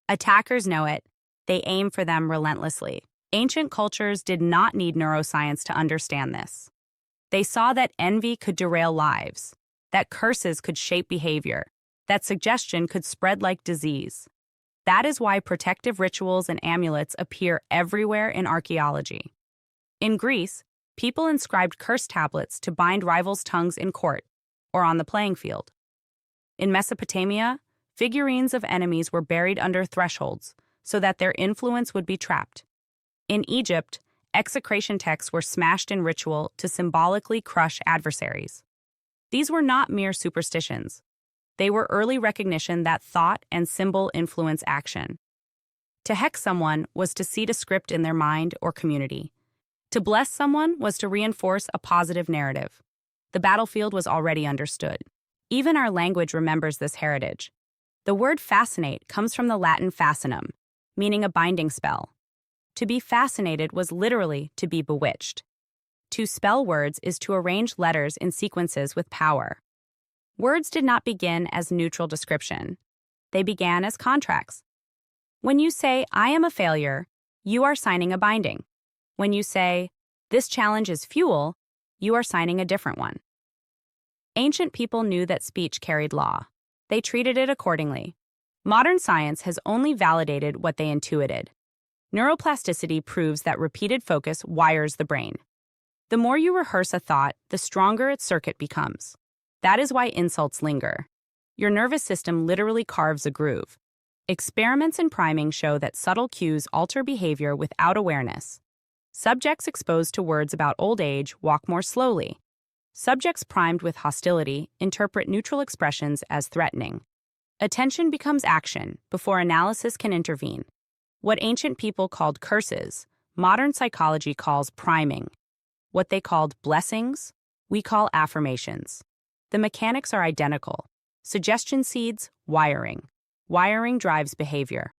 Attackers know it. They aim for them relentlessly. Ancient cultures did not need neuroscience to understand this. They saw that envy could derail lives, that curses could shape behavior, that suggestion could spread like disease. That is why protective rituals and amulets appear everywhere in archaeology. In Greece, people inscribed curse tablets to bind rivals' tongues in court or on the playing field. In Mesopotamia, figurines of enemies were buried under thresholds so that their influence would be trapped. In Egypt, execration texts were smashed in ritual to symbolically crush adversaries. These were not mere superstitions. They were early recognition that thought and symbol influence action. To hex someone was to seed a script in their mind or community. To bless someone was to reinforce a positive narrative. The battlefield was already understood. Even our language remembers this heritage. The word fascinate comes from the Latin fascinum, meaning a binding spell. To be fascinated was literally to be bewitched. To spell words is to arrange letters in sequences with power. Words did not begin as neutral description. They began as contracts. When you say, "I am a failure," you are signing a binding. When you say, "This challenge is fuel," you are signing a different one. Ancient people knew that speech carried law. They treated it accordingly. Modern science has only validated what they intuited. Neuroplasticity proves that repeated focus wires the brain. The more you rehearse a thought, the stronger its circuit becomes. That is why insults linger. Your nervous system literally carves a groove. Experiments in priming show that subtle cues alter behavior without awareness. Subjects exposed to words about old age walk more slowly. Subjects primed with hostility interpret neutral expressions as threatening. Attention becomes action before analysis can intervene. What ancient people called curses, modern psychology calls priming. What they called blessings, we call affirmations. The mechanics are identical. Suggestion seeds, wiring. Wiring drives behavior.